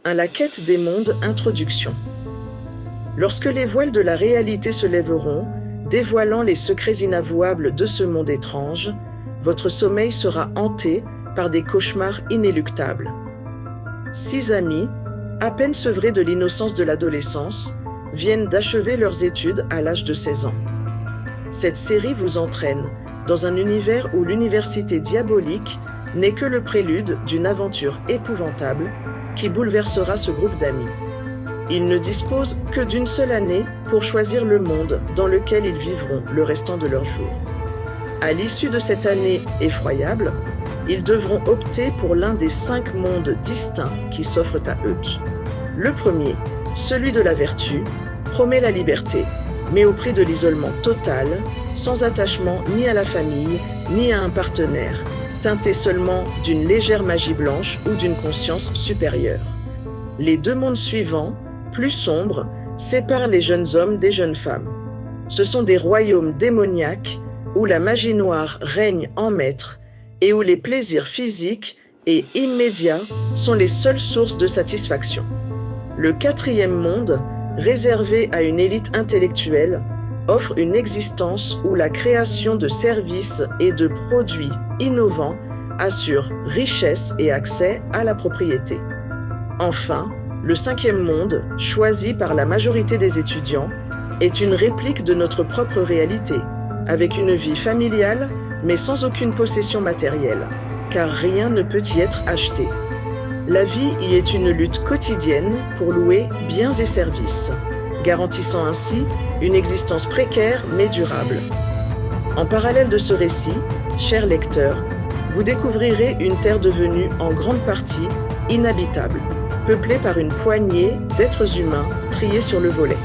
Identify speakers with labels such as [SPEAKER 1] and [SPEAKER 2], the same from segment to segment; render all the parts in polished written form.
[SPEAKER 1] La quête des mondes, introduction. Lorsque les voiles de la réalité se lèveront, dévoilant les secrets inavouables de ce monde étrange, votre sommeil sera hanté par des cauchemars inéluctables. 6 amis, à peine sevrés de l'innocence de l'adolescence, viennent d'achever leurs études à l'âge de 16 ans. Cette série vous entraîne dans un univers où l'université diabolique n'est que le prélude d'une aventure épouvantable qui bouleversera ce groupe d'amis. Ils ne disposent que d'une seule année pour choisir le monde dans lequel ils vivront le restant de leurs jours. À l'issue de cette année effroyable, ils devront opter pour l'un des 5 mondes distincts qui s'offrent à eux. Le premier, celui de la vertu, promet la liberté, mais au prix de l'isolement total, sans attachement ni à la famille, ni à un partenaire, teinté seulement d'une légère magie blanche ou d'une conscience supérieure. Les 2 mondes suivants, plus sombres, séparent les jeunes hommes des jeunes femmes. Ce sont des royaumes démoniaques où la magie noire règne en maître et où les plaisirs physiques et immédiats sont les seules sources de satisfaction. Le 4e monde, réservé à une élite intellectuelle, offre une existence où la création de services et de produits innovants assure richesse et accès à la propriété. Enfin, le 5e monde, choisi par la majorité des étudiants, est une réplique de notre propre réalité, avec une vie familiale, mais sans aucune possession matérielle, car rien ne peut y être acheté. La vie y est une lutte quotidienne pour louer biens et services, garantissant ainsi une existence précaire mais durable. En parallèle de ce récit, chers lecteurs, vous découvrirez une terre devenue en grande partie inhabitable, peuplée par une poignée d'êtres humains triés sur le volet.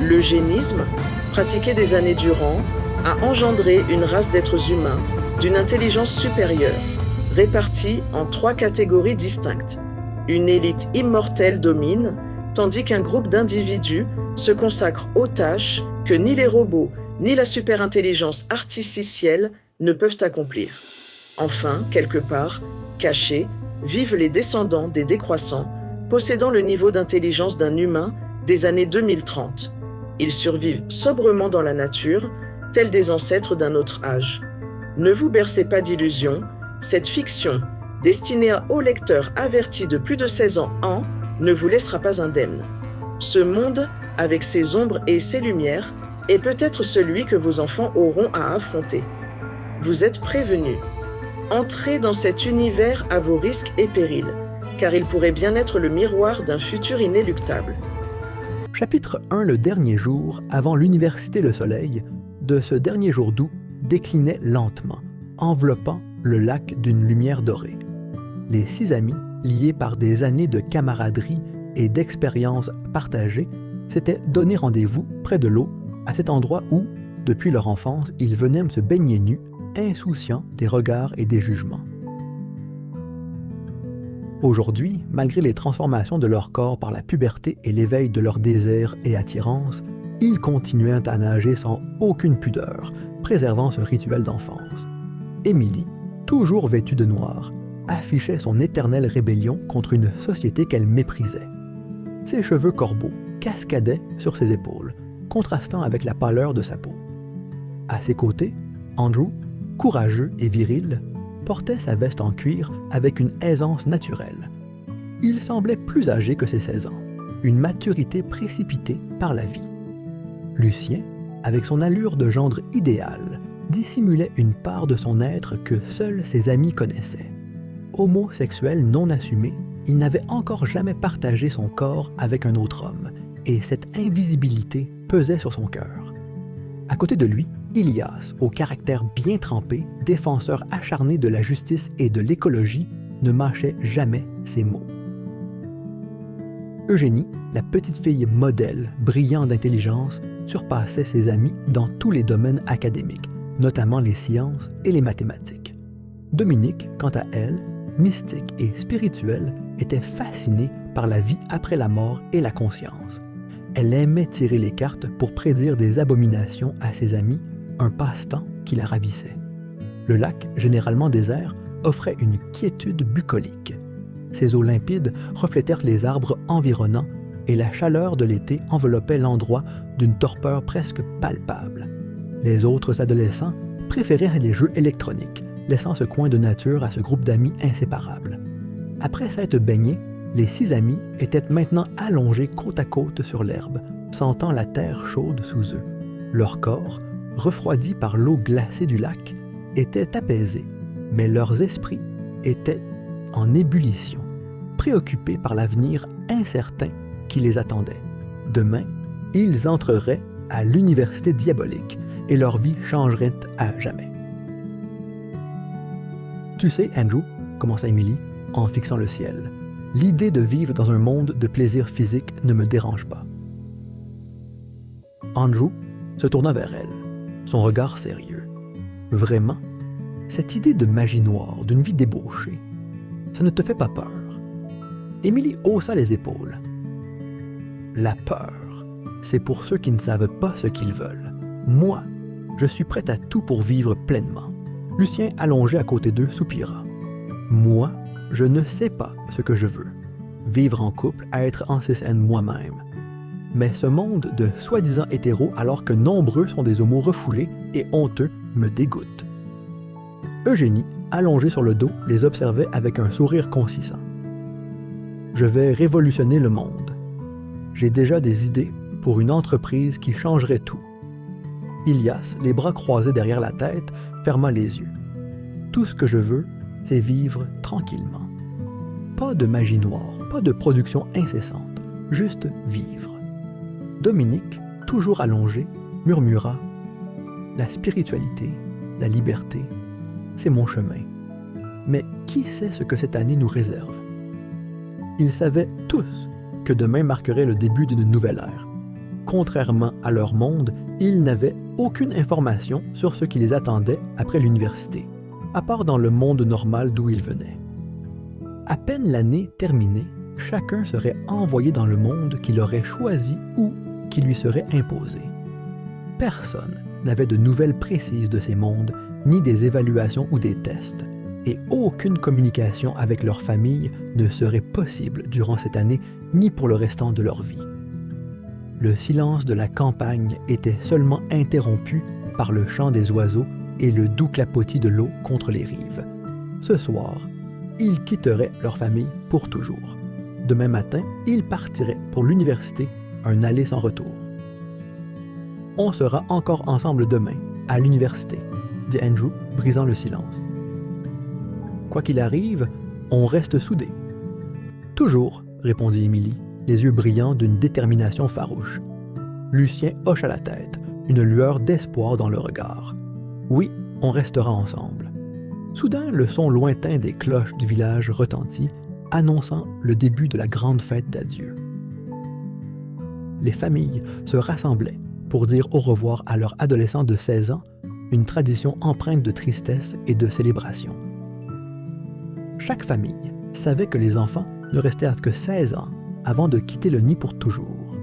[SPEAKER 1] L'eugénisme, pratiqué des années durant, a engendré une race d'êtres humains d'une intelligence supérieure, répartis en 3 catégories distinctes. Une élite immortelle domine, tandis qu'un groupe d'individus se consacre aux tâches que ni les robots ni la superintelligence artificielle ne peuvent accomplir. Enfin, quelque part, cachés, vivent les descendants des décroissants, possédant le niveau d'intelligence d'un humain des années 2030. Ils survivent sobrement dans la nature, tels des ancêtres d'un autre âge. Ne vous bercez pas d'illusions, cette fiction, destinée aux lecteurs avertis de plus de 16 ans ne vous laissera pas indemne. Ce monde, avec ses ombres et ses lumières, est peut-être celui que vos enfants auront à affronter. Vous êtes prévenus. Entrez dans cet univers à vos risques et périls, car il pourrait bien être le miroir d'un futur inéluctable.
[SPEAKER 2] Chapitre 1. Le dernier jour, avant l'université Le Soleil, de ce dernier jour d'août, déclinait lentement, enveloppant le lac d'une lumière dorée. Les 6 amis, liés par des années de camaraderie et d'expériences partagées, s'étaient donné rendez-vous près de l'eau, à cet endroit où, depuis leur enfance, ils venaient se baigner nus, insouciants des regards et des jugements. Aujourd'hui, malgré les transformations de leur corps par la puberté et l'éveil de leurs désirs et attirances, ils continuaient à nager sans aucune pudeur, préservant ce rituel d'enfance. Émilie, toujours vêtue de noir, affichait son éternelle rébellion contre une société qu'elle méprisait. Ses cheveux corbeaux cascadaient sur ses épaules, contrastant avec la pâleur de sa peau. À ses côtés, Andrew, courageux et viril, portait sa veste en cuir avec une aisance naturelle. Il semblait plus âgé que ses 16 ans, une maturité précipitée par la vie. Lucien, avec son allure de gendre idéal, dissimulait une part de son être que seuls ses amis connaissaient. Homosexuel non assumé, il n'avait encore jamais partagé son corps avec un autre homme, et cette invisibilité pesait sur son cœur. À côté de lui, Ilias, au caractère bien trempé, défenseur acharné de la justice et de l'écologie, ne mâchait jamais ses mots. Eugénie, la petite fille modèle, brillante d'intelligence, surpassait ses amis dans tous les domaines académiques, notamment les sciences et les mathématiques. Dominique, quant à elle, mystique et spirituelle, était fascinée par la vie après la mort et la conscience. Elle aimait tirer les cartes pour prédire des abominations à ses amis, un passe-temps qui la ravissait. Le lac, généralement désert, offrait une quiétude bucolique. Ces eaux limpides reflétèrent les arbres environnants et la chaleur de l'été enveloppait l'endroit d'une torpeur presque palpable. Les autres adolescents préféraient les jeux électroniques, laissant ce coin de nature à ce groupe d'amis inséparables. Après s'être baignés, les 6 amis étaient maintenant allongés côte à côte sur l'herbe, sentant la terre chaude sous eux. Leur corps, refroidi par l'eau glacée du lac, était apaisé, mais leurs esprits étaient en ébullition, préoccupés par l'avenir incertain qui les attendait. Demain, ils entreraient à l'université diabolique et leur vie changerait à jamais. « Tu sais, Andrew, » commença Emily en fixant le ciel, « l'idée de vivre dans un monde de plaisir physique ne me dérange pas. » Andrew se tourna vers elle, son regard sérieux. « Vraiment, cette idée de magie noire, d'une vie débauchée, ça ne te fait pas peur? » Emily haussa les épaules. « La peur, c'est pour ceux qui ne savent pas ce qu'ils veulent. Moi, je suis prête à tout pour vivre pleinement. » Lucien, allongé à côté d'eux, soupira. « Moi, je ne sais pas ce que je veux. Vivre en couple, être en CSN moi-même. Mais ce monde de soi-disant hétéros, alors que nombreux sont des homos refoulés et honteux, me dégoûte. » Eugénie, allongée sur le dos, les observait avec un sourire consistant. « Je vais révolutionner le monde. J'ai déjà des idées pour une entreprise qui changerait tout. » Ilias, les bras croisés derrière la tête, ferma les yeux. « Tout ce que je veux, c'est vivre tranquillement. Pas de magie noire, pas de production incessante, juste vivre. » Dominique, toujours allongé, murmura « La spiritualité, la liberté, c'est mon chemin. Mais qui sait ce que cette année nous réserve? » Ils savaient tous que demain marquerait le début d'une nouvelle ère. Contrairement à leur monde, ils n'avaient aucune information sur ce qui les attendait après l'université, à part dans le monde normal d'où ils venaient. À peine l'année terminée, chacun serait envoyé dans le monde qu'il aurait choisi ou qui lui serait imposé. Personne n'avait de nouvelles précises de ces mondes, ni des évaluations ou des tests, et aucune communication avec leur famille ne serait possible durant cette année ni pour le restant de leur vie. Le silence de la campagne était seulement interrompu par le chant des oiseaux et le doux clapotis de l'eau contre les rives. Ce soir, ils quitteraient leur famille pour toujours. Demain matin, ils partiraient pour l'université, un aller sans retour. « On sera encore ensemble demain, à l'université, » dit Andrew, brisant le silence. « Quoi qu'il arrive, on reste soudés. »« Toujours, » répondit Émilie, les yeux brillants d'une détermination farouche. Lucien hocha la tête, une lueur d'espoir dans le regard. « Oui, on restera ensemble. » Soudain, le son lointain des cloches du village retentit, annonçant le début de la grande fête d'adieu. Les familles se rassemblaient pour dire au revoir à leur adolescent de 16 ans, une tradition empreinte de tristesse et de célébration. Chaque famille savait que les enfants ne restèrent que 16 ans avant de quitter le nid pour toujours.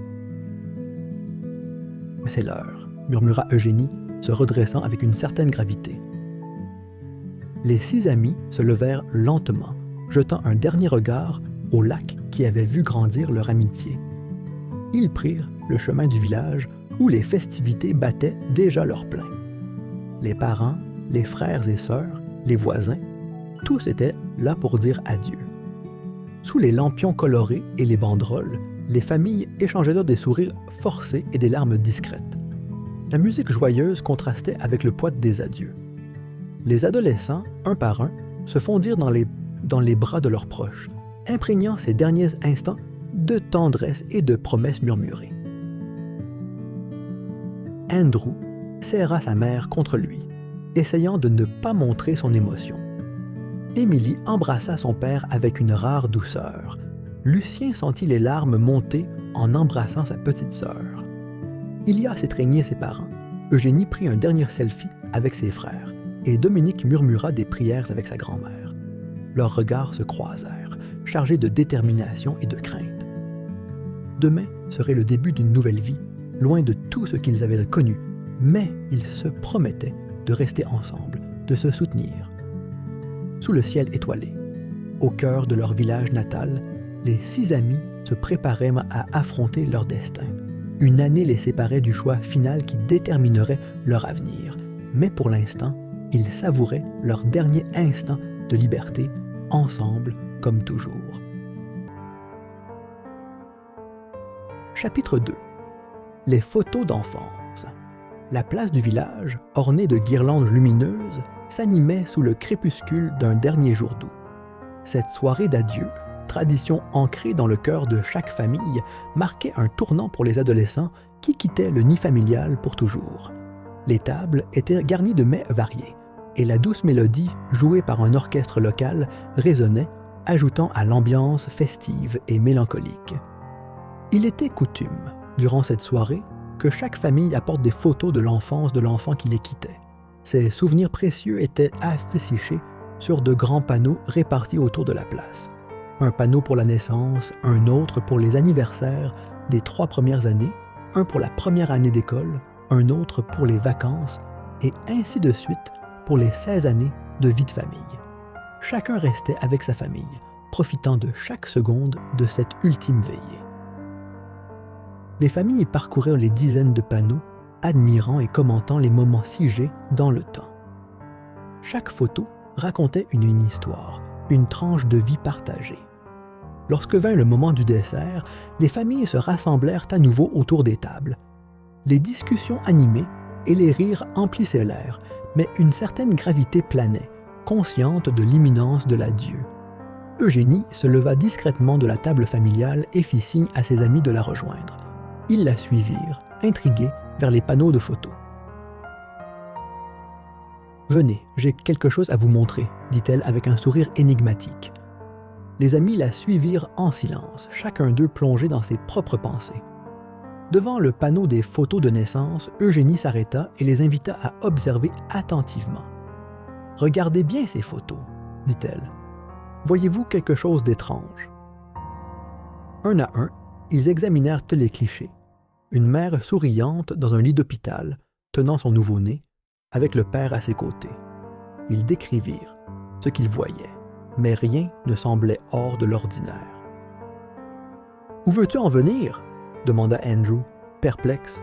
[SPEAKER 2] « Mais c'est l'heure, » murmura Eugénie, se redressant avec une certaine gravité. Les 6 amis se levèrent lentement, jetant un dernier regard au lac qui avait vu grandir leur amitié. Ils prirent le chemin du village où les festivités battaient déjà leur plein. Les parents, les frères et sœurs, les voisins, tous étaient là pour dire adieu. Sous les lampions colorés et les banderoles, les familles échangèrent des sourires forcés et des larmes discrètes. La musique joyeuse contrastait avec le poids des adieux. Les adolescents, un par un, se fondirent dans les bras de leurs proches, imprégnant ces derniers instants de tendresse et de promesses murmurées. Andrew serra sa mère contre lui, essayant de ne pas montrer son émotion. Émilie embrassa son père avec une rare douceur. Lucien sentit les larmes monter en embrassant sa petite sœur. Ilias étreignait ses parents. Eugénie prit un dernier selfie avec ses frères, et Dominique murmura des prières avec sa grand-mère. Leurs regards se croisèrent, chargés de détermination et de crainte. Demain serait le début d'une nouvelle vie, loin de tout ce qu'ils avaient connu, mais ils se promettaient de rester ensemble, de se soutenir. Sous le ciel étoilé, au cœur de leur village natal, les 6 amis se préparaient à affronter leur destin. Une année les séparait du choix final qui déterminerait leur avenir. Mais pour l'instant, ils savouraient leur dernier instant de liberté, ensemble comme toujours. Chapitre 2. Les photos d'enfance. La place du village, ornée de guirlandes lumineuses, s'animait sous le crépuscule d'un dernier jour d'août. Cette soirée d'adieu, tradition ancrée dans le cœur de chaque famille, marquait un tournant pour les adolescents qui quittaient le nid familial pour toujours. Les tables étaient garnies de mets variés, et la douce mélodie, jouée par un orchestre local, résonnait, ajoutant à l'ambiance festive et mélancolique. Il était coutume, durant cette soirée, que chaque famille apporte des photos de l'enfance de l'enfant qui les quittait. Ces souvenirs précieux étaient affichés sur de grands panneaux répartis autour de la place. Un panneau pour la naissance, un autre pour les anniversaires des 3 premières années, un pour la première année d'école, un autre pour les vacances, et ainsi de suite pour les 16 années de vie de famille. Chacun restait avec sa famille, profitant de chaque seconde de cette ultime veillée. Les familles parcouraient les dizaines de panneaux, admirant et commentant les moments figés dans le temps. Chaque photo racontait une histoire, une tranche de vie partagée. Lorsque vint le moment du dessert, les familles se rassemblèrent à nouveau autour des tables. Les discussions animées et les rires emplissaient l'air, mais une certaine gravité planait, consciente de l'imminence de l'adieu. Eugénie se leva discrètement de la table familiale et fit signe à ses amis de la rejoindre. Ils la suivirent, intrigués, vers les panneaux de photos. « Venez, j'ai quelque chose à vous montrer, » dit-elle avec un sourire énigmatique. Les amis la suivirent en silence, chacun d'eux plongé dans ses propres pensées. Devant le panneau des photos de naissance, Eugénie s'arrêta et les invita à observer attentivement. « Regardez bien ces photos, » dit-elle. « Voyez-vous quelque chose d'étrange? » Un à un, ils examinèrent tous les clichés. Une mère souriante dans un lit d'hôpital, tenant son nouveau-né, avec le père à ses côtés. Ils décrivirent ce qu'ils voyaient, mais rien ne semblait hors de l'ordinaire. « Où veux-tu en venir? » demanda Andrew, perplexe.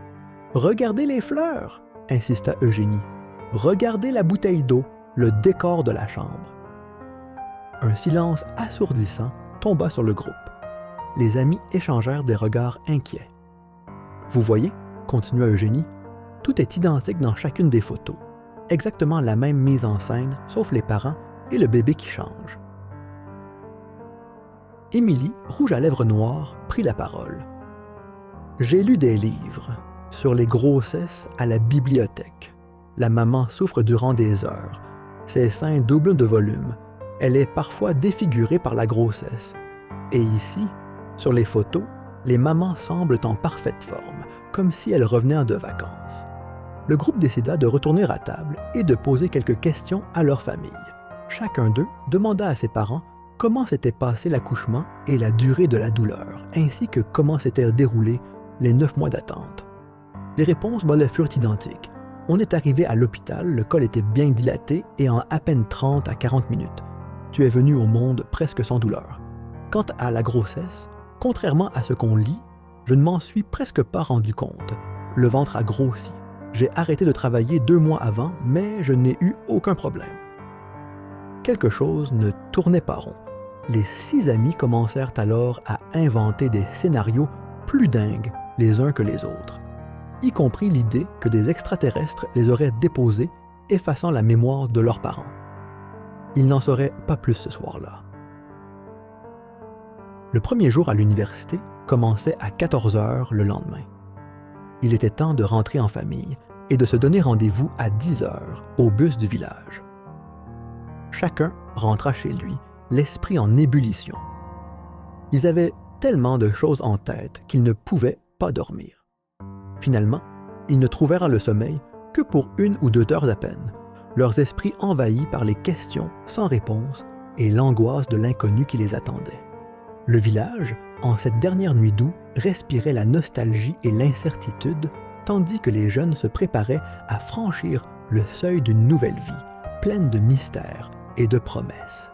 [SPEAKER 2] « Regardez les fleurs, » insista Eugénie. « Regardez la bouteille d'eau, le décor de la chambre. » Un silence assourdissant tomba sur le groupe. Les amis échangèrent des regards inquiets. « Vous voyez, » continua Eugénie, « tout est identique dans chacune des photos. Exactement la même mise en scène, sauf les parents et le bébé qui change. » Émilie, rouge à lèvres noires, prit la parole. « J'ai lu des livres sur les grossesses à la bibliothèque. La maman souffre durant des heures. Ses seins doublent de volume. Elle est parfois défigurée par la grossesse. Et ici, sur les photos, les mamans semblent en parfaite forme, comme si elles revenaient de vacances. » Le groupe décida de retourner à table et de poser quelques questions à leur famille. Chacun d'eux demanda à ses parents comment s'était passé l'accouchement et la durée de la douleur, ainsi que comment s'étaient déroulés les 9 mois d'attente. Les réponses furent identiques. On est arrivé à l'hôpital, le col était bien dilaté et en à peine 30 à 40 minutes. Tu es venu au monde presque sans douleur. Quant à la grossesse, contrairement à ce qu'on lit, je ne m'en suis presque pas rendu compte. Le ventre a grossi. J'ai arrêté de travailler 2 mois avant, mais je n'ai eu aucun problème. Quelque chose ne tournait pas rond. Les 6 amis commencèrent alors à inventer des scénarios plus dingues les uns que les autres, y compris l'idée que des extraterrestres les auraient déposés, effaçant la mémoire de leurs parents. Ils n'en sauraient pas plus ce soir-là. Le premier jour à l'université commençait à 14h le lendemain. Il était temps de rentrer en famille et de se donner rendez-vous à 10h au bus du village. Chacun rentra chez lui, l'esprit en ébullition. Ils avaient tellement de choses en tête qu'ils ne pouvaient pas dormir. Finalement, ils ne trouvèrent le sommeil que pour 1 ou 2 heures à peine, leurs esprits envahis par les questions sans réponse et l'angoisse de l'inconnu qui les attendait. Le village, en cette dernière nuit d'août, respirait la nostalgie et l'incertitude, tandis que les jeunes se préparaient à franchir le seuil d'une nouvelle vie, pleine de mystères et de promesses.